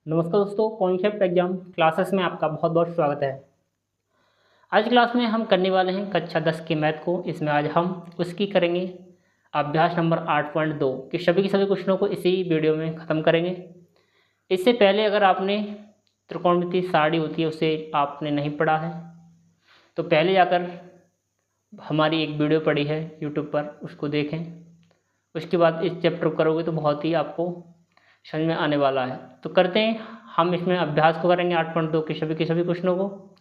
नमस्कार दोस्तों, concept exam classes में आपका बहुत बहुत स्वागत है। आज क्लास में हम करने वाले हैं कक्षा 10 के मैथ को। इसमें आज हम उसकी करेंगे अभ्यास नंबर 8.2 के सभी क्वेश्चनों को इसी वीडियो में ख़त्म करेंगे। इससे पहले अगर आपने त्रिकोणमिति सारणी होती है उसे आपने नहीं पढ़ा है तो पहले जाकर हमारी एक वीडियो पड़ी है यूट्यूब पर, उसको देखें। उसके बाद इस चैप्टर को करोगे तो बहुत ही आपको समझ में आने वाला है। तो करते हैं, हम इसमें अभ्यास को करेंगे 8.2 के सभी क्वेश्चनों को।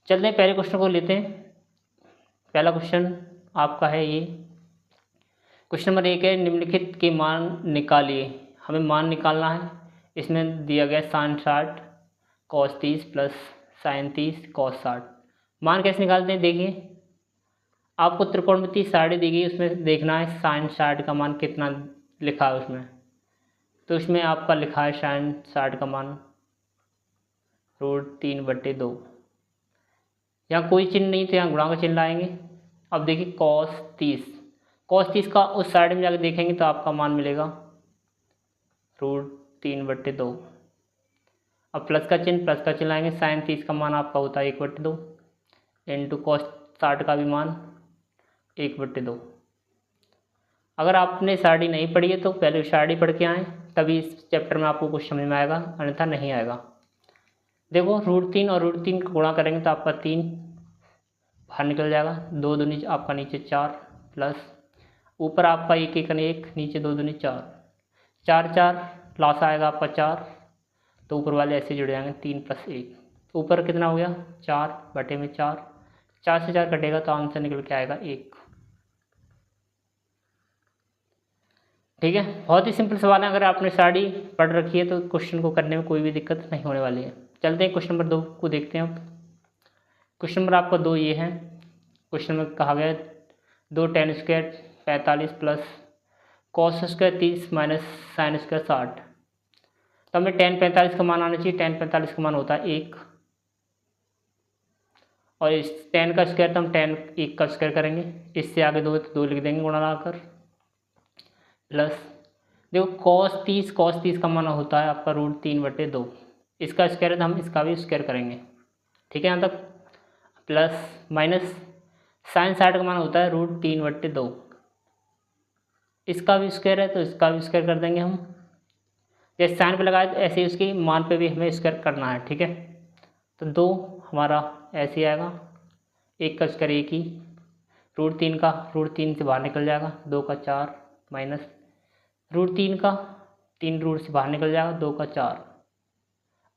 चलते हैं, पहले क्वेश्चन को लेते हैं। पहला क्वेश्चन आपका है ये क्वेश्चन नंबर 1 है, निम्नलिखित के मान निकालिए। हमें मान निकालना है। इसमें दिया गया sin 60 cos 30 plus sin 30 cos 60। मान कैसे निकालते हैं, देखिए आपको त्रिकोणमिति सारणी दी गई, उसमें देखना है sin 60 का मान कितना लिखा है उसमें। तो इसमें आपका लिखा है sin 60 का मान √3/2। यहाँ कोई चिन्ह नहीं तो यहाँ गुणा का चिन्ह लाएंगे। अब देखिए cos 30 का उस साइड में जाकर देखेंगे तो आपका मान मिलेगा √3/2। अब प्लस का चिन्ह लाएंगे। sin 30 का मान आपका होता है 1/2 इंटू cos 60 का भी मान 1/2। अगर आपने सारणी नहीं पढ़ी है तो पहले सारणी पढ़ के आएँ, तभी इस चैप्टर में आपको कुछ समझ में आएगा, अन्यथा नहीं आएगा। देखो √3 और √3 को गुणा करेंगे तो आपका 3 बाहर निकल जाएगा। 2 दूनी आपका नीचे 4 प्लस ऊपर आपका 1 1 1 नीचे 2 दूनी 4 4 4 लास आएगा आपका 4, तो ऊपर वाले ऐसे जुड़ जाएंगे 3 + 1। ऊपर कितना हो गया 4/4। 4 से 4 कटेगा तो आंसर निकल के आएगा 1। ठीक है, बहुत ही सिंपल सवाल है। अगर आपने सारणी पढ़ रखी है तो क्वेश्चन को करने में कोई भी दिक्कत नहीं होने वाली है। चलते हैं क्वेश्चन नंबर 2 को देखते हैं। अब क्वेश्चन नंबर आपका 2 ये है। क्वेश्चन में कहा गया 2 tan square 45 plus cos square 30 minus sin square 60। तो हमें tan 45 का मान आना चाहिए। tan 45 का मान होता है 1 और इस tan का स्क्वायर तो हम tan 1 का स्क्वायर करेंगे। इससे आगे 2 तो 2 लिख देंगे गुणा लाकर प्लस देखो cos 30 का मान होता है आपका √3/2। इसका स्क्वायर है तो हम इसका भी स्क्वायर करेंगे। ठीक है, यहाँ तक प्लस माइनस sin 60 का मान होता है √3/2। इसका भी स्क्वायर है तो इसका भी स्क्वायर कर देंगे हम। जैसे साइन पे लगाए ऐसे ही उसके मान पे भी हमें स्क्वायर करना है। ठीक है, तो 2 हमारा ऐसे ही आएगा। 1 का स्क्वायर 1 ही, √3 का √3 से बाहर निकल जाएगा। 2 का 4 माइनस √3 का 3 रूट से बाहर निकल जाएगा 2 का 4।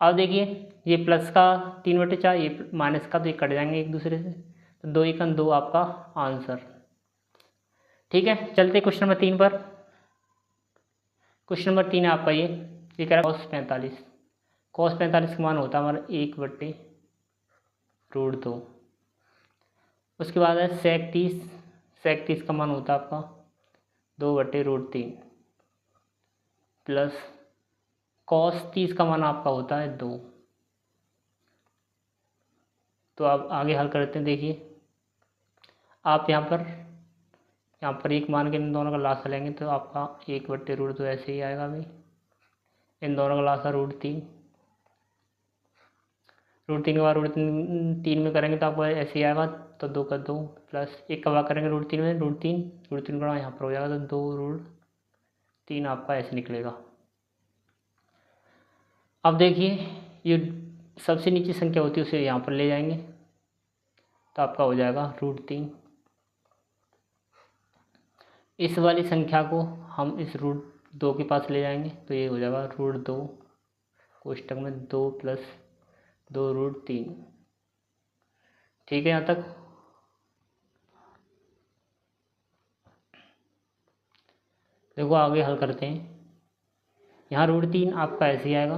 अब देखिए ये प्लस का 3/4, ये माइनस का, तो ये कट जाएंगे एक दूसरे से, तो 2 1 2 आपका आंसर। ठीक है, चलते क्वेश्चन नंबर 3 पर। क्वेश्चन नंबर 3 है आपका ये कह रहा है cos 45 का मान होता है हमारा 1/√2। उसके बाद है sec 30 का मान होता है आपका 2/√3 प्लस cos 30 का मान आपका होता है 2। तो आप आगे हल करते हैं। देखिए आप यहाँ पर एक मान के इन दोनों का लासा लेंगे तो आपका 1/√2 ऐसे ही आएगा भाई। इन दोनों का लासा √3 के बाद √3 में करेंगे तो आपको ऐसे ही आएगा। तो 2 का 2 प्लस 1 का भाग करेंगे √3 में, √3 गुणा यहाँ पर हो जाएगा तो 2√3 आपका ऐसे निकलेगा। अब देखिए ये सबसे नीचे संख्या होती है उसे यहाँ पर ले जाएंगे तो आपका हो जाएगा √3। इस वाली संख्या को हम इस √2 के पास ले जाएंगे तो ये हो जाएगा √2 कोष्टक में 2 + 2√3। ठीक है, यहाँ तक। देखो आगे हल करते हैं। यहाँ √3 आपका ऐसे ही आएगा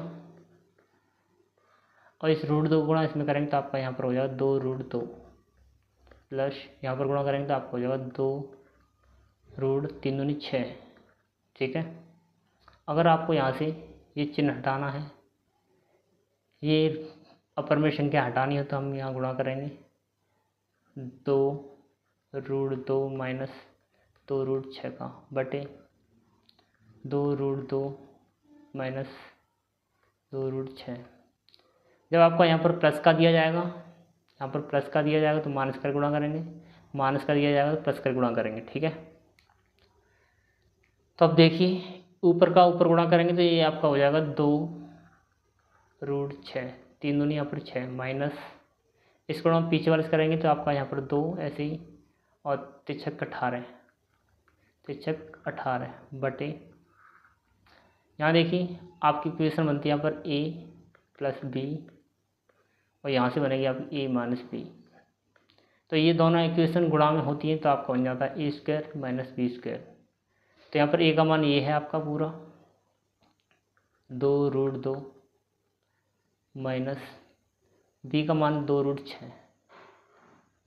और इस √2 गुणा इसमें करेंगे तो आपका यहाँ पर हो जाएगा 2√2 प्लस यहाँ पर गुणा करेंगे तो आपका हो जाएगा 2√3 दूनी 6। ठीक है, अगर आपको यहाँ से ये चिन्ह हटाना है, ये अपर में संख्या हटानी है, तो हम यहाँ गुणा करेंगे 2√2 माइनस 2√6 का बटे 2√2 माइनस 2√6। जब आपका यहाँ पर प्लस का दिया जाएगा, यहाँ पर प्लस का दिया जाएगा तो माइनस कर गुणा करेंगे, माइनस का दिया जाएगा तो प्लस कर गुणा करेंगे। ठीक है, तो अब देखिए ऊपर का ऊपर गुणा करेंगे तो ये आपका हो जाएगा 2√6, 3 दूनी यहाँ पर 6 माइनस, इसको हम पीछे वाले से करेंगे तो आपका यहाँ पर 2 ऐसे ही, और 3×6 18 बटे, यहाँ देखिए आपकी इक्वेशन बनती है यहाँ पर a + b, और यहाँ से बनेगी आपकी a - b। तो ये दोनों इक्वेशन गुणा में होती हैं तो आपका बन जाता है a² - b²। तो यहाँ पर a का मान ये है आपका पूरा 2√2 माइनस b का मान 2√6,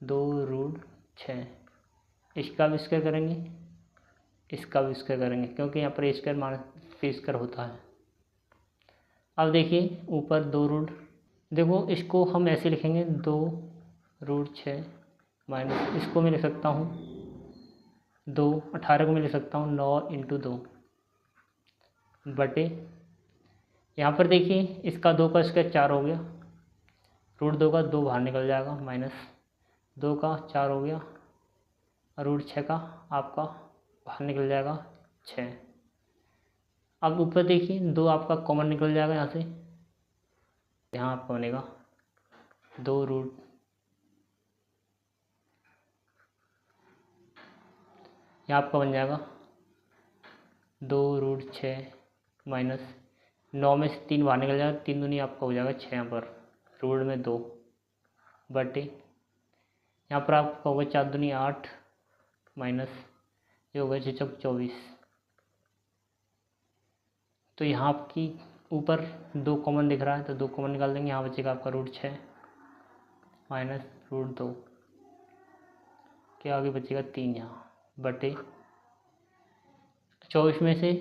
2√6। इसका भी स्क्वायर करेंगे, इसका भी स्क्वायर करेंगे, क्योंकि यहाँ पर a² - b² होता है। अब देखिए ऊपर 2 देखो इसको हम ऐसे लिखेंगे 2√6 माइनस, इसको मैं लिख सकता हूँ 2, 18 को मैं लिख सकता हूँ 9 × 2 बटे, यहाँ पर देखिए इसका 2 का स्क्वायर 4 हो गया, √2 का 2 बाहर निकल जाएगा, माइनस 2 का 4 हो गया, √6 का आपका बाहर निकल जाएगा 6। अब ऊपर देखिए 2 आपका कॉमन निकल जाएगा यहाँ से, यहाँ आपका बनेगा 2 यहाँ आपका बन जाएगा 2√6 माइनस 9 में से 3 बाहर निकल जाएगा, 3 दूनी आपका हो जाएगा 6, यहाँ पर रूट में 2 बटे, यहाँ पर आपका होगा 4 दूनी 8 माइनस ये होगा 6 × 24। तो यहाँ आपकी ऊपर 2 कॉमन दिख रहा है तो 2 कॉमन निकाल देंगे, यहाँ बचेगा आपका √6 माइनस √2 के आगे बचेगा 3 यहाँ बटे 24 में से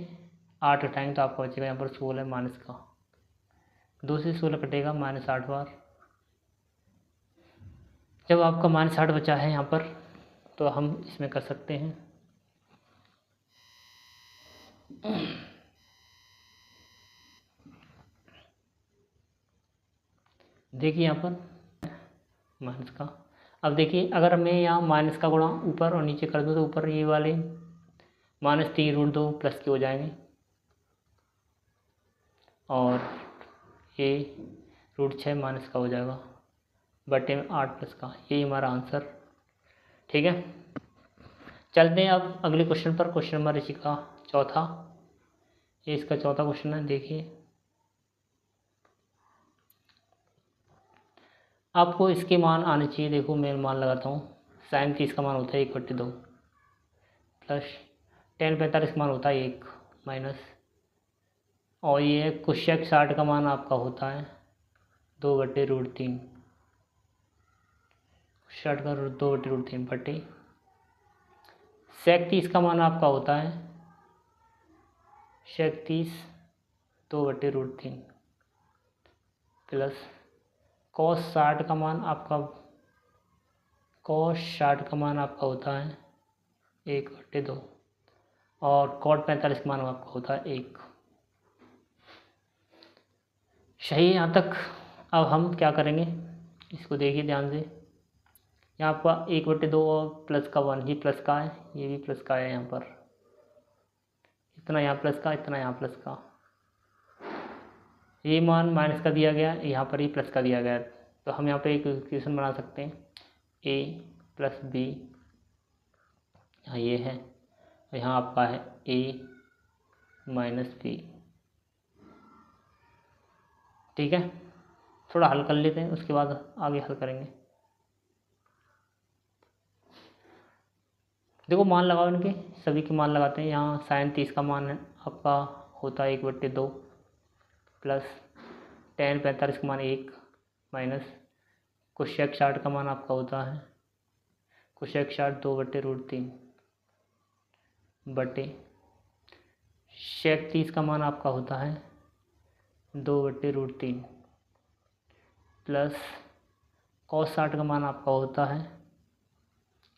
8 हटाएंगे तो आपका बचेगा यहाँ पर 16 माइनस का 2 से 16 कटेगा -8 बार। जब आपका -8 बचा है यहाँ पर तो हम इसमें कर सकते हैं देखिए यहाँ पर माइनस का। अब देखिए अगर मैं यहाँ माइनस का गुणा ऊपर और नीचे कर दूँ तो ऊपर ये वाले -3√2 प्लस के हो जाएंगे और ये √6 माइनस का हो जाएगा बटे में 8 प्लस का, यही हमारा आंसर। ठीक है, चलते हैं अब अगले क्वेश्चन पर। क्वेश्चन नंबर इसी का चौथा, ये इसका चौथा क्वेश्चन है। देखिए आपको इसके मान आने चाहिए। देखो मैं मान लगाता हूँ, sin 30 का मान होता है 1/2 प्लस tan 45 का मान होता है 1 माइनस, और ये cosec 60 का मान आपका होता है 2/√3, 60 का 2/√3 बटे sec 30 का मान आपका होता है sec 30 2/√3 प्लस cos 60 का मान आपका होता है 1/2 और cot 45 का मान आपका होता है 1। सही है यहाँ तक। अब हम क्या करेंगे, इसको देखिए ध्यान से, यहाँ पर 1/2 और प्लस का 1 ही प्लस का है, ये भी प्लस का है, यहाँ पर इतना यहाँ प्लस का, इतना यहाँ प्लस का, ये मान माइनस का दिया गया, यहाँ पर ही प्लस का दिया गया। तो हम यहाँ पे एक इक्वेशन बना सकते हैं a + b, यहाँ ये है, यहाँ आपका है a - b। ठीक है, थोड़ा हल कर लेते हैं, उसके बाद आगे हल करेंगे। देखो मान लगाओ, इनके सभी के मान लगाते हैं। यहाँ sin 30 का मान है आपका होता है 1/2 प्लस tan 45 का मान 1 माइनस cosec 60 का मान आपका होता है cosec 60 2/√3 बटे sec 30 का मान आपका होता है 2/√3 प्लस cos 60 का मान आपका होता है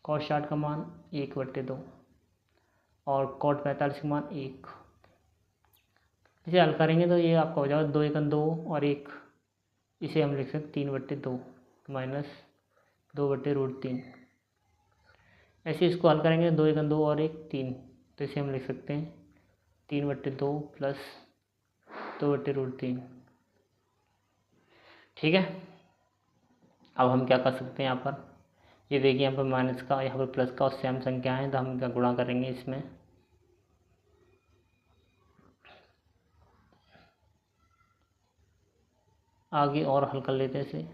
cos 60 का मान 1/2 और cot 45 का मान 1 इसे हल करेंगे तो ये आपका हो जाएगा 2 एकम 2 और 1, इसे हम लिख सकते 3/2 माइनस 2/√3। ऐसे इसको हल करेंगे 2 एकम 2 और 1 3, तो इसे हम लिख सकते हैं 3/2 प्लस 2/√3। ठीक है, अब हम क्या कर सकते हैं यहाँ पर, ये देखिए यहाँ पर माइनस का, यहाँ पर प्लस का और सेम संख्या है, तो हम क्या गुणा करेंगे इसमें। आगे और हल कर लेते हैं इसे।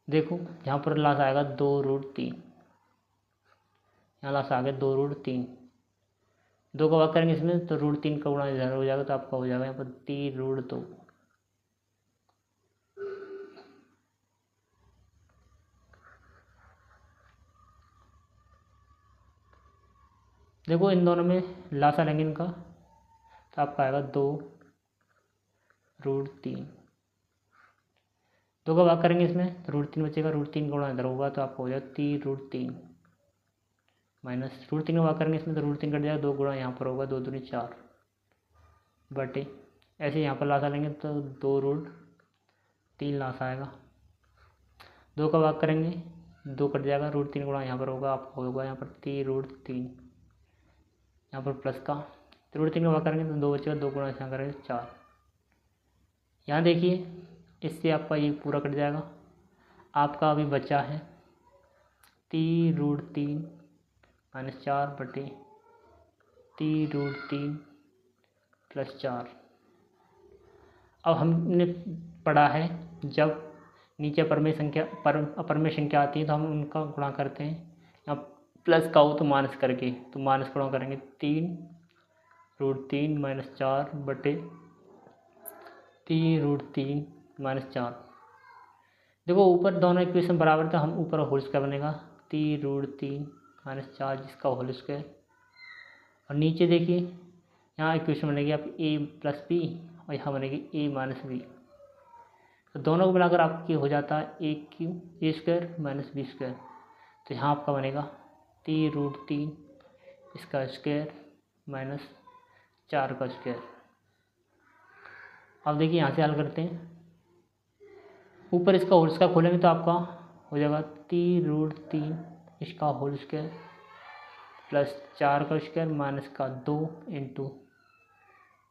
देखो यहाँ पर लास आएगा 2√3, यहाँ लास आ गया 2√3, 2 का भाग करेंगे इसमें तो √3 का गुणा इधर हो जाएगा, तो आपका हो जाएगा यहाँ पर 3√2। देखो इन दोनों में लासा लेंगे इनका, तो आपका आएगा 2√3, 2 का भाग करेंगे इसमें तो √3 बचेगा, √3 गुणा इधर होगा तो आपको हो जाएगा 3√3 माइनस √3 का भाग करेंगे इसमें तो √3 कट जाएगा, 2 गुणा यहाँ पर होगा 2 दूनी 4 बटे, ऐसे यहाँ पर लासा लेंगे तो 2√3 लासा आएगा, 2 का भाग करेंगे 2 कट जाएगा, √3 गुणा यहाँ पर होगा, आपको होगा यहाँ पर 3√3, यहाँ पर प्लस का √3 का भाग करेंगे तो 2 बचेगा, 2 गुणा यहाँ करेंगे 4। यहाँ देखिए इससे आपका ये पूरा कट जाएगा, आपका अभी बचा है 3√3 माइनस 4 बटे 3√3 प्लस 4। अब हमने पढ़ा है जब नीचे अपरमेय संख्या आती है तो हम उनका गुणा करते हैं, यहाँ प्लस का हो तो माइनस करके, तो माइनस गुणा करेंगे 3√3 माइनस 4 बटे 3√3 माइनस 4। देखो ऊपर दोनों इक्वेशन बराबर था, हम ऊपर होल स्क्वायर बनेगा 3√3 माइनस 4 जिसका होल स्क्वायर, और नीचे देखिए यहाँ इक्वेशन बनेगी आप a प्लस बी और यहाँ बनेगी a माइनस बी, तो दोनों को मिलाकर आपकी हो जाता है a square minus B square, तो यहाँ आपका बनेगा 3√3 इसका स्क्वायर माइनस 4 का स्क्वायर। अब देखिए यहाँ से हल करते हैं, ऊपर इसका होल स्क्वायर खोलेंगे तो आपका हो जाएगा 3√3 इसका होल स्क्वायर प्लस 4 का स्क्वायर माइनस का 2 इंटू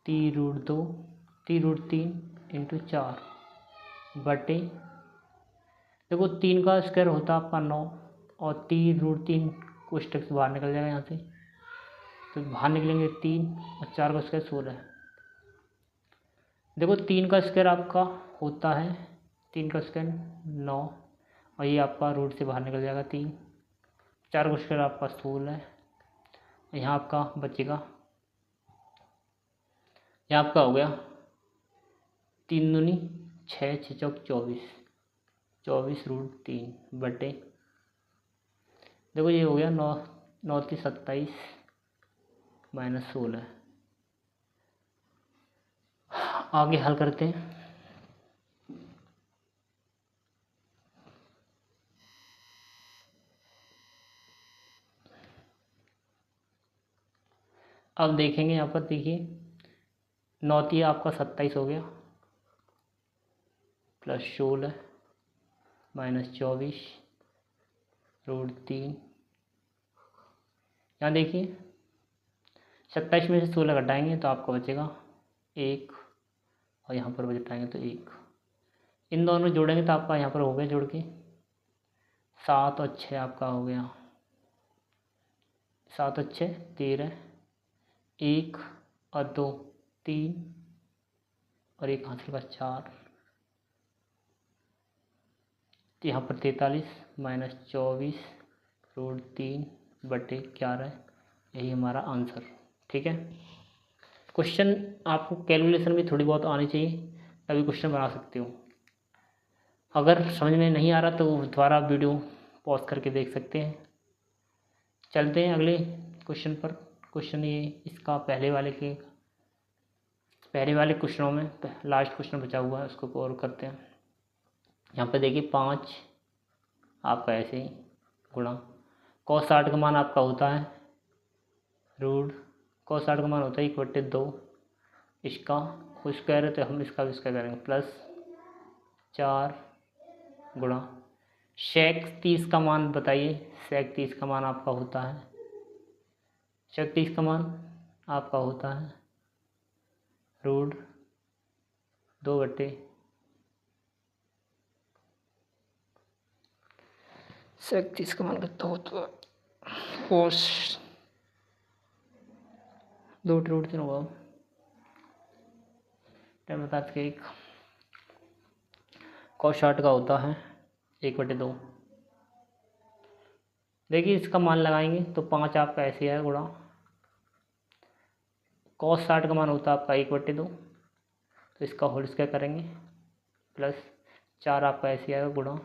3√3 इंटू 4 बटे, देखो 3 का स्क्वायर होता है आपका 9 और 3√3 को स्टेप से बाहर निकल जाएगा यहाँ से, तो बाहर निकलेंगे 3 और 4 का स्क्वायर 16। देखो 3 का स्क्वायर आपका होता है 3 का स्क्वायर 9 और ये आपका रूट से बाहर निकल जाएगा 3, 4 का स्क्वायर आपका 16, यहाँ आपका बचेगा, यहाँ आपका हो गया 3 दूनी 6 6 चौक 24√3 बटे, देखो ये हो गया 9 9 3 27 माइनस 16। आगे हल करते हैं। अब देखेंगे यहाँ पर, देखिए 9 3 आपका 27 हो गया प्लस 16 माइनस 24√3, यहाँ देखिए 27 में से 16 घटाएंगे तो आपका बचेगा 1 और यहाँ पर घटाएंगे तो 1, इन दोनों जोड़ेंगे तो आपका यहाँ पर हो गया जोड़ के 7 और 6 आपका हो गया, 7 और 6 13, 1 और 2 3 और 1 हासिल का 4, तो यहाँ पर 43 माइनस 24√3 बटे 11, यही हमारा आंसर। ठीक है, क्वेश्चन आपको कैलकुलेशन भी थोड़ी बहुत आनी चाहिए तभी क्वेश्चन बना सकते हो, अगर समझ में नहीं आ रहा तो दोबारा वीडियो पॉज करके देख सकते हैं। चलते हैं अगले क्वेश्चन पर। क्वेश्चन ये इसका पहले वाले क्वेश्चनों में लास्ट क्वेश्चन बचा हुआ है, उसको और करते हैं। यहाँ पे देखिए 5 आपका ऐसे ही गुणा cos 60 का मान आपका होता है रूट cos 60 का मान होता है 1/2, इसका स्क्वायर है तो हम इसका भी स्क्वायर करेंगे, प्लस 4 गुणा sec 30 का मान बताइए। sec 30 का मान आपका होता है, sec 30 का मान आपका होता है रूट 2/, sec 30 का मान कितना होता है cos 2√3 होगा, टाइम बता के एक cos 60 का होता है 1/2। देखिए इसका मान लगाएंगे तो 5 आपका ऐसे है गुणा cos 60 का मान होता है आपका 1/2, तो इसका होल स्क्वायर करेंगे, प्लस 4 आपका ऐसे आएगा गुणा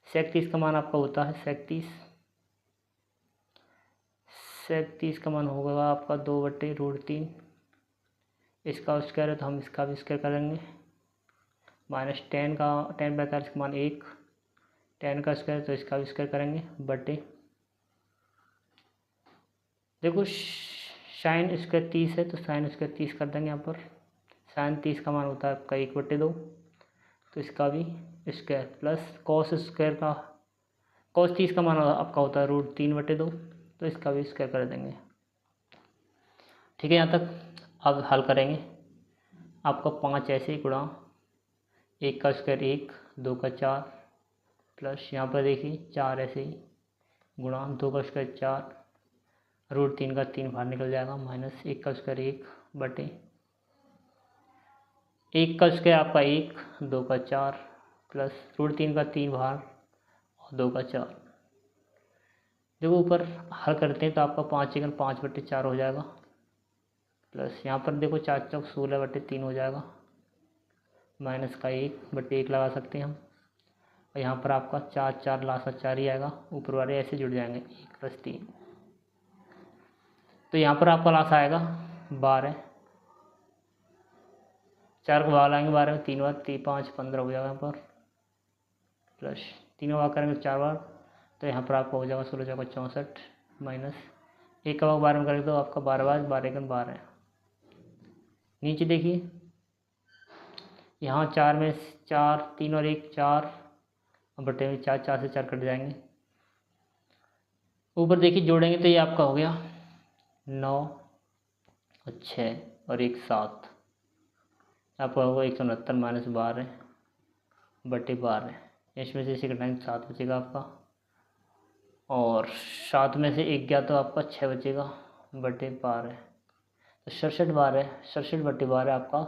sec 30 का मान आपका होता है sec 30 का मान होगा आपका 2/√3, इसका स्क्वायर है तो हम इसका भी स्क्वायर करेंगे, माइनस 10 का 10/40 का मान 1, 10 का स्क्वायर तो इसका भी स्क्वायर करेंगे बटे, देखो साइन स्क्वायर 30 है तो साइन स्क्वायर 30 कर देंगे यहाँ पर, साइन 30 का मान होता है आपका 1/2, तो इसका भी स्क्वायर, प्लस cos स्क्वायर का cos 30 का मान आपका होता है √3/2, तो इसका भी स्क्वायर कर देंगे। ठीक है, यहाँ तक अब हल करेंगे। आपका 5 ऐसे गुणा 1 का स्क्वायर 1, 2 का 4, प्लस यहाँ पर देखिए 4 ऐसे ही गुणा 2 का स्क्वायर 4, √3 का 3 बाहर निकल जाएगा, माइनस 1 का स्क्वायर 1 बटे 1 का स्क्वायर आपका 1, 2 का 4, प्लस √3 का 3 बाहर और 2 का 4। देखो ऊपर हल करते हैं तो आपका 5×5/4 हो जाएगा, प्लस यहाँ पर देखो 4 चौक 16/3 हो जाएगा, माइनस का 1/1 लगा सकते हैं हम, और यहाँ पर आपका 4 लासा 4 ही आएगा, ऊपर वाले ऐसे जुड़ जाएंगे 1 + 3, तो यहाँ पर आपका लासा आएगा 12, 4 को बाहर लाएंगे 12 में 3 बार 5 15 हो जाएगा यहाँ पर, प्लस 3 बार करेंगे 4 बार, तो यहाँ पर आपका हो जाएगा 16 × 64, माइनस 1 का भाग 12 में करेंगे तो आपका 12 12 नीचे देखिए यहाँ 4 में 4 3 और 1 4 बटे में 4 4 से 4 कट जाएंगे, ऊपर देखिए जोड़ेंगे तो ये आपका हो गया 9 और 6 और 1 7, आपका होगा 169 माइनस 12/12, इसमें से इसे घटाएंगे 7 बचेगा आपका, और 7 में से 1 गया तो आपका 6 बचेगा /12, तो 67/12 67/12 आपका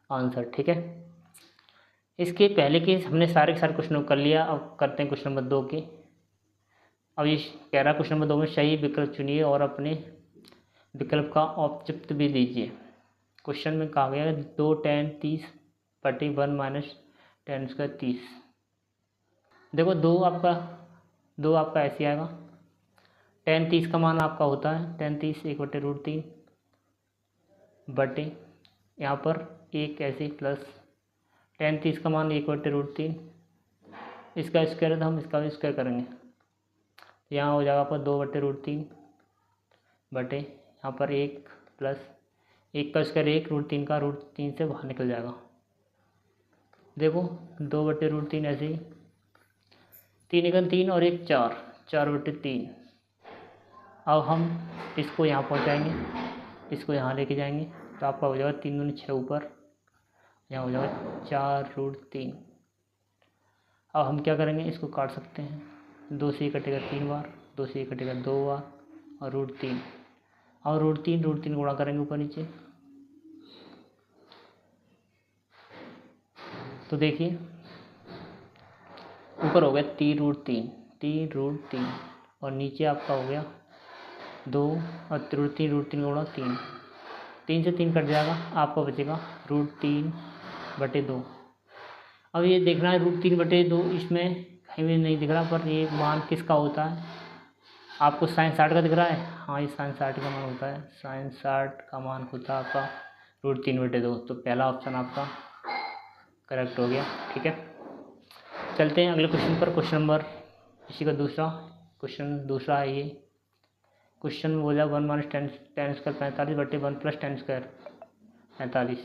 आंसर। ठीक है, इसके पहले के हमने सारे के सारे क्वेश्चन कर लिया, अब करते हैं क्वेश्चन नंबर 2 के। अब ये कह रहा है क्वेश्चन नंबर 2 में सही विकल्प चुनिए और अपने विकल्प का औचित्य भी दीजिए। क्वेश्चन में कहा गया 2 tan 30/1 माइनस tan स्क्वायर 30। देखो 2 आपका ऐसे आएगा, tan 30 का मान आपका होता है tan 30 1/√3 बटे यहाँ पर 1 ऐसे, प्लस tan 30 का मान 1/√3, इसका स्क्वायर है तो हम इसका भी स्क्वायर करेंगे, यहाँ हो जाएगा आपका 2/√3 बटे यहाँ पर 1 प्लस 1 का स्क्वायर 1, √3 का √3 से बाहर निकल जाएगा। देखो 2/√3 ऐसे ही, 3 × 3 और 1 4 4/3। अब हम इसको यहाँ पहुँचाएंगे, इसको यहाँ लेके जाएंगे तो आपका हो जाएगा 3 दूनी 6 ऊपर, यहाँ हो जाएगा 4√3। अब हम क्या करेंगे, इसको काट सकते हैं, 2 से कटेगा 3 बार, 2 से कटेगा 2 बार और √3, और √3 गुणा करेंगे ऊपर नीचे, तो देखिए ऊपर हो गया 3√3 और नीचे आपका हो गया 2 और √3 गुणा 3 से 3 कट जाएगा, आपका बचेगा √3/2। अब ये देखना है √3/2 इसमें कहीं भी नहीं दिख रहा, पर ये मान किसका होता है, आपको sin 60 का दिख रहा है, हाँ ये sin 60 का मान होता है, sin 60 का मान होता है आपका √3/2, तो पहला ऑप्शन आपका करेक्ट हो गया। ठीक है, चलते हैं अगले क्वेश्चन पर। क्वेश्चन नंबर इसी का दूसरा है ये, क्वेश्चन में बोला 1 माइनस टेन स्क्वायर 45 बटे 1 प्लस टेन स्क्वायर 45।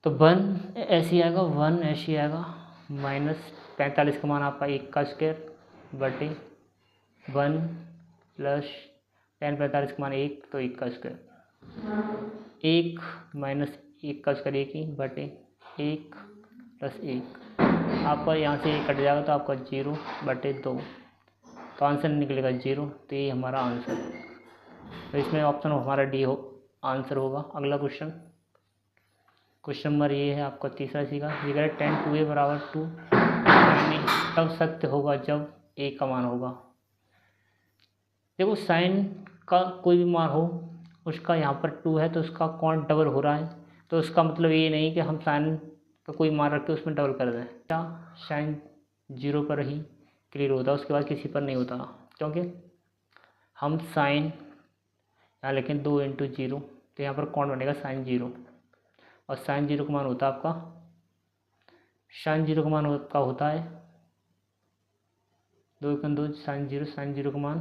तो 1 ऐसे आएगा, 1 ऐसे आएगा, माइनस 45 का मान आपका 1 का स्क्वायर बटे 1 प्लस टेन 45 का मान 1, तो 1 का स्क्वायर 1 माइनस 1 का स्क्वायर 1 ही बटे 1 प्लस 1। आपका यहाँ से 1 कट जाएगा तो आपका 0 बटे 2, तो आंसर निकलेगा 0। तो ये हमारा आंसर, तो इसमें ऑप्शन हमारा डी हो आंसर होगा। अगला क्वेश्चन नंबर ये है आपका तीसरा सी का, ये कह रहा है 10 2a बराबर 2 यानी तब सत्य होगा जब a का मान होगा। देखो साइन का कोई भी मान हो, उसका यहाँ पर 2 है तो उसका कौन डबल हो रहा है, तो उसका मतलब ये नहीं कि हम साइन का कोई मान रख के उसमें डबल कर दें। क्या साइन 0 पर ही क्लियर होता है, उसके बाद किसी पर नहीं होता, क्योंकि हम साइन यहाँ लिखें 2 × 0, तो यहाँ पर कौन बनेगा साइन 0, और साइन 0 का मान होता है आपका, साइन 0 का मान आपका होता है 2 × 2 साइन 0, साइन 0 का मान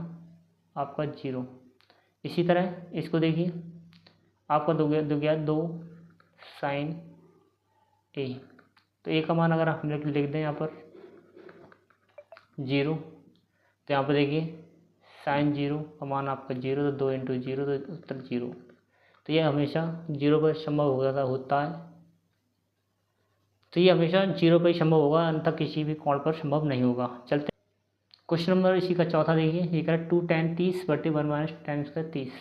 आपका 0। इसी तरह इसको देखिए, आपका दो गया 2 साइन a, तो a का मान अगर हम लिख दें यहाँ पर 0, तो यहाँ पर देखिए साइन 0 का मान आपका 0, तो 2 × 0 तो उत्तर 0। तो ये हमेशा 0 पर संभव होता है, तो ये हमेशा 0 पर ही संभव होगा, अन्यथा किसी भी कोण पर संभव नहीं होगा। चलते क्वेश्चन नंबर इसी का चौथा देखिए, ये कह रहा है 2 tan 30 बटे 1 माइनस टेन स्क्वायर 30।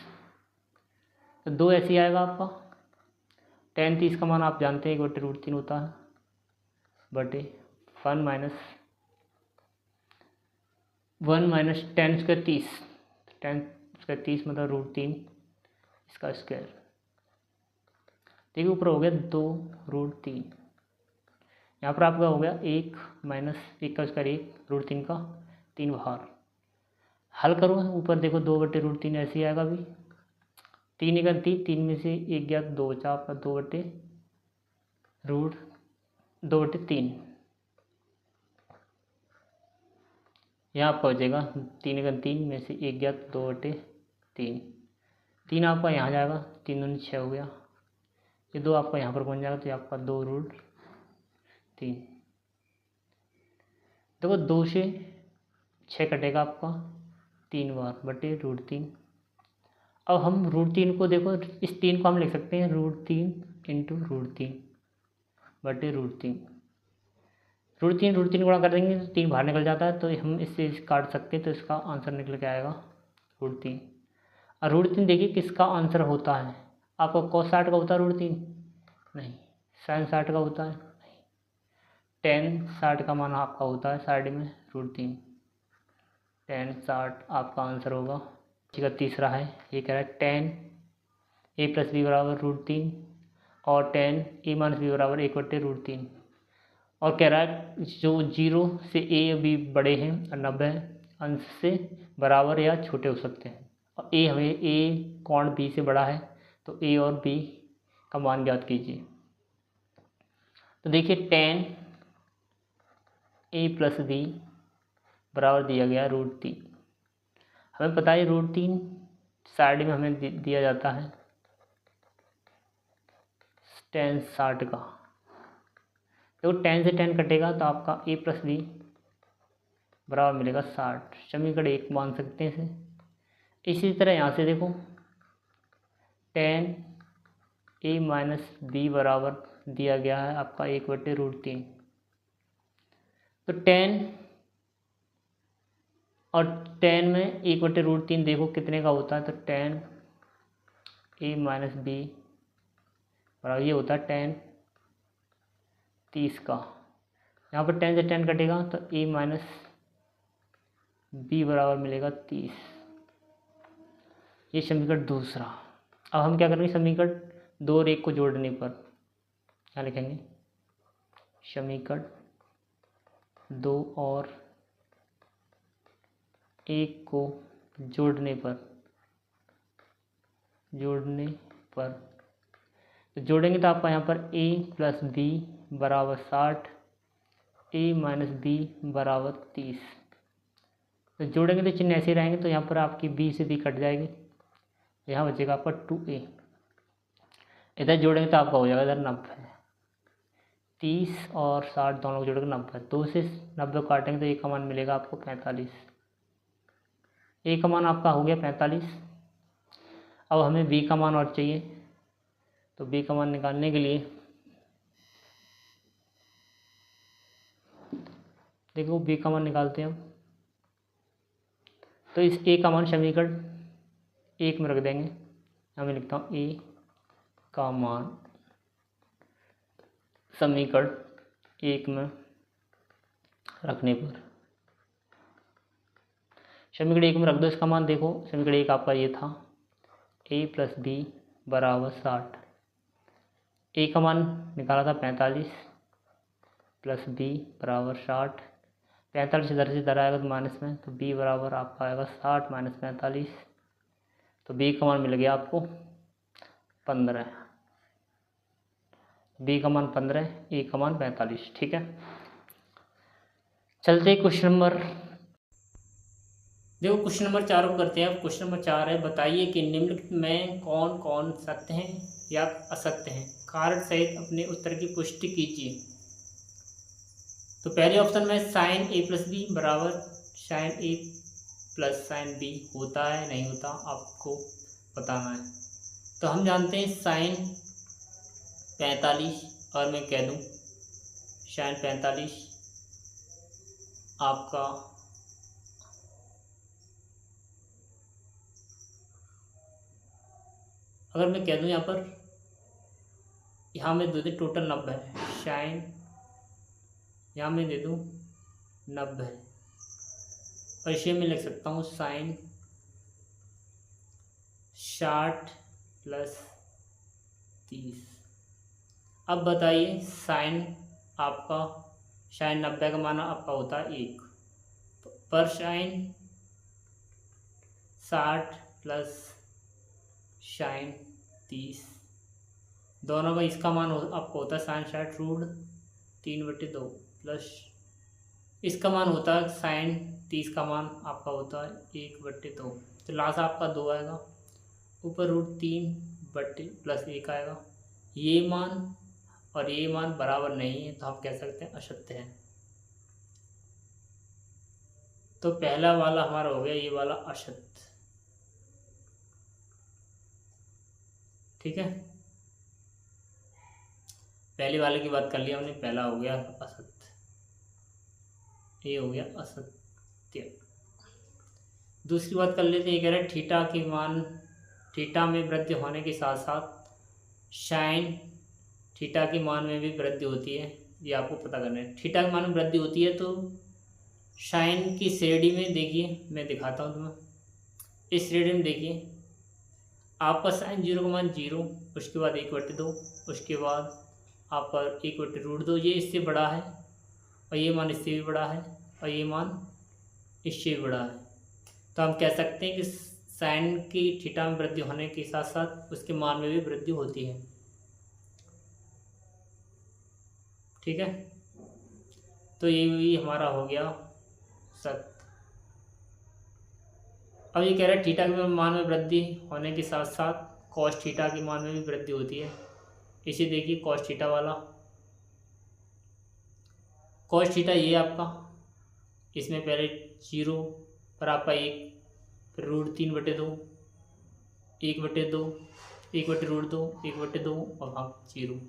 तो 2 ऐसे ही आएगा आपका, tan 30 का मान आप जानते हैं 1/√3 होता है बटे 1 minus ten square 30, ten square 30 मतलब √3 इसका स्क्वायर। देखिए ऊपर हो गया 2√3, यहाँ पर आपका हो गया 1 माइनस 1 का स्क्वायर 1 √3 का 3 बाहर। हल करो, ऊपर देखो 2/√3 ऐसे ही आएगा अभी, 3 × 3, 3 में से 1 गया 2 बचा आपका 2/3। यहाँ आपका हो जाएगा 3 × 3 में से 1 गया 2/3, 3 आपका यहाँ जाएगा, 3 दूनी 6 हो गया, ये 2 आपका यहाँ पर बन जाएगा, तो ये आपका 2√3। देखो 2 से 6 कटेगा आपका 3 बार बटे √3। अब हम √3 को देखो, इस 3 को हम लिख सकते हैं √3 × √3 बटे √3। √3 गुणा कर देंगे तो 3 बाहर निकल जाता है, तो हम इससे काट सकते हैं, तो इसका आंसर निकल के आएगा √3। और √3 देखिए किसका आंसर होता है, आपका cos 60 का होता है √3 नहीं, sin 60 का होता है नहीं, tan 60 का मान आपका होता है साइड में √3, tan 60 आपका आंसर होगा। इसी का तीसरा है, ये कह रहा है tan a + b बराबर √3 और tan a - b बराबर 1/√3, और कह रहा है जो 0 से a या b बड़े हैं और 90 अंश से बराबर या छोटे हो सकते हैं, और a कोण b से बड़ा है, तो a और b का मान ज्ञात कीजिए। तो देखिए tan a + b बराबर दिया गया √3, हमें पता है √3 साइड में हमें दिया जाता है tan 60 का, तो tan से tan कटेगा तो आपका a + b बराबर मिलेगा 60, समीकरण 1 मान सकते हैं इसे। इसी तरह यहाँ से देखो tan a - b बराबर दिया गया है आपका 1/√3, तो tan और tan में 1/√3 देखो कितने का होता है, तो tan a - b बराबर ये होता है tan 30 का, यहाँ पर tan से tan कटेगा तो a - b बराबर मिलेगा 30। ये समीकरण दूसरा। अब हम क्या करेंगे, समीकरण 2 और 1 को जोड़ने पर क्या लिखेंगे, समीकरण 2 और 1 को जोड़ने पर तो जोड़ेंगे तो आपका यहाँ पर a + b बराबर 60, a - b बराबर 30, तो जोड़ेंगे तो चिन्ह ऐसे ही रहेंगे, तो यहाँ पर आपकी बी से बी कट जाएगी, यहाँ बचेगा आपका 2a। इधर जोड़ेंगे तो आपका हो जाएगा इधर 90। 30 और 60 दोनों को जोड़कर 90, 2 से 90 काटेंगे तो ए का मान मिलेगा आपको 45। ए का मान आपका हो गया 45। अब हमें बी का मान और चाहिए, तो बी का मान निकालने के लिए देखो बी का मान निकालते हैं हम। तो इस ए का मान समीकरण 1 में रख देंगे। यहाँ मैं लिखता हूँ ए का मान समीकरण 1 में रखने पर, समीकरण 1 में रख दो इसका मान। देखो समीकरण 1 आपका ये था, a + b = 60। ए का मान निकाला था 45 + b = 60। 45 इधर से इधर आएगा तो माइनस में, तो b बराबर आपका आएगा 60 - 45। तो b का मान मिल गया आपको 15। b का मान 15, a का मान 45। ठीक है, चलते क्वेश्चन नंबर, देखो क्वेश्चन नंबर 4 को करते हैं। अब क्वेश्चन नंबर 4 है, बताइए कि निम्नलिखित में कौन कौन सत्य हैं या असत्य हैं, कारण सहित अपने उत्तर की पुष्टि कीजिए। तो पहले ऑप्शन में sin a + b बराबर sin a + sin b होता है नहीं होता, आपको बताना है। तो हम जानते हैं sin 45, और मैं कह दूं sin 45 आपका अगर मैं कह दूं यहाँ मैं दे दूँ टोटल 90 है, शाइन यहाँ मैं दे दूँ 90 है, और इसे मैं लिख सकता हूँ साइन 60 + 30। अब बताइए साइन आपका साइन 90 का मान आपका होता है 1, पर साइन 60 + साइन 30 दोनों का इसका मान आपको होता है साइन 60 √3/2 प्लस इसका मान होता है साइन 30 का मान आपका होता है 1/2। तो लास्ट आपका 2 आएगा, ऊपर √3/+1 आएगा। ये मान और ये मान बराबर नहीं है, तो आप कह सकते हैं असत्य है। तो पहला वाला हमारा हो गया ये वाला असत्य। ठीक है, पहले वाले की बात कर लिया हमने, पहला हो गया असत्य, ये हो गया असत्य। दूसरी बात कर लेते हैं, कह रहे थीटा के मान थीटा में वृद्धि होने के साथ साथ साइन थीटा के मान में भी वृद्धि होती है, ये आपको पता करना है। थीटा के मान में वृद्धि होती है तो साइन की श्रेणी में देखिए, मैं दिखाता हूँ तुम्हें। इस श्रेणी में देखिए आपका साइन 0 का मान 0, उसके बाद 1/2, उसके बाद आपका 1/√2, ये इससे बड़ा है और ये मान इससे भी बड़ा है और ये मान इससे भी बड़ा है। तो हम कह सकते हैं कि साइन की थीटा में वृद्धि होने के साथ साथ उसके मान में भी वृद्धि होती है। ठीक है, तो ये भी हमारा हो गया सत्य। अब ये कह रहा है थीटा के मान में वृद्धि होने के साथ साथ कॉस थीटा के मान में भी वृद्धि होती है। इसे देखिए कॉस थीटा वाला, कॉस थीटा ये आपका, इसमें पहले 0 पर आपका 1, फिर √3/2, 1/2, 1/√2, 1/2 और हाँ 0।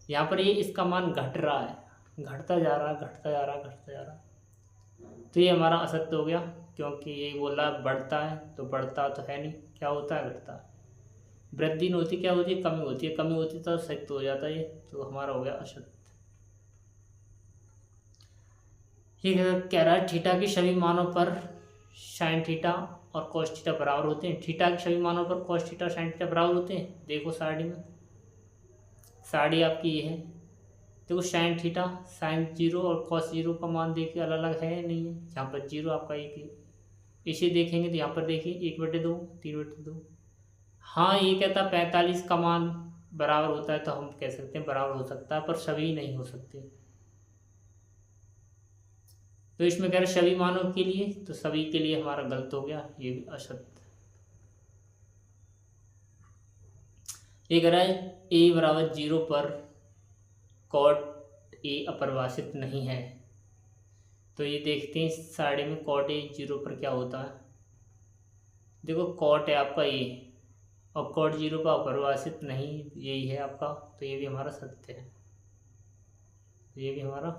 यहाँ पर ये इसका मान घट रहा है, घटता जा रहा है, घटता जा रहा है, घटता जा रहा है। तो ये हमारा असत्य हो गया, क्योंकि ये बोला बढ़ता है, तो बढ़ता तो है नहीं, क्या होता है घटता है। वृद्धि नहीं होती, क्या होती है कमी होती है, कमी होती तो सत्य हो जाता है ये, तो हमारा हो गया असत्य। ये कह रहा है थीटा के सभी मानों पर साइन थीटा और कॉस थीटा बराबर होते हैं। थीटा के सभी मानों पर कॉस थीटा और साइन थीटा बराबर होते हैं। देखो सारणी में, सारणी आपकी ये है, देखो साइन थीटा साइन 0 और कॉस 0 का मान देखिए अलग अलग है नहीं है, यहाँ पर 0 आपका 1 है। इसे देखेंगे तो यहाँ पर देखिए 1/2, 3/2। हाँ ये कहता 45 का मान बराबर होता है, तो हम कह सकते हैं बराबर हो सकता है, पर सभी नहीं हो सकते। तो इसमें कह रहे सभी मानों के लिए, तो सभी के लिए हमारा गलत हो गया, ये भी असत्य। ये कह रहा है ए बराबर 0 पर कॉट ए अपरिभाषित नहीं है। तो ये देखते हैं इस साइड में कॉट ए 0 पर क्या होता है। देखो कॉट है आपका ए और कॉट 0 पर अपरिभाषित नहीं, यही है आपका, तो ये भी हमारा सत्य है, ये भी हमारा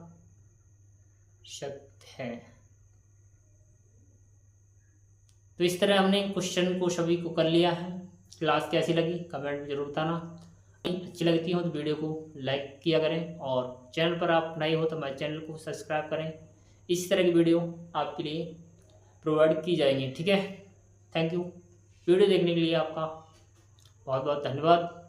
सत्य है। तो इस तरह हमने क्वेश्चन को सभी को कर लिया है। क्लास कैसी लगी कमेंट में जरूर बताना। अच्छी लगती हो तो वीडियो को लाइक किया करें और चैनल पर आप नए हो तो हमारे चैनल को सब्सक्राइब करें। इस तरह की वीडियो आपके लिए प्रोवाइड की जाएंगी। ठीक है, थैंक यू। वीडियो देखने के लिए आपका बहुत बहुत धन्यवाद।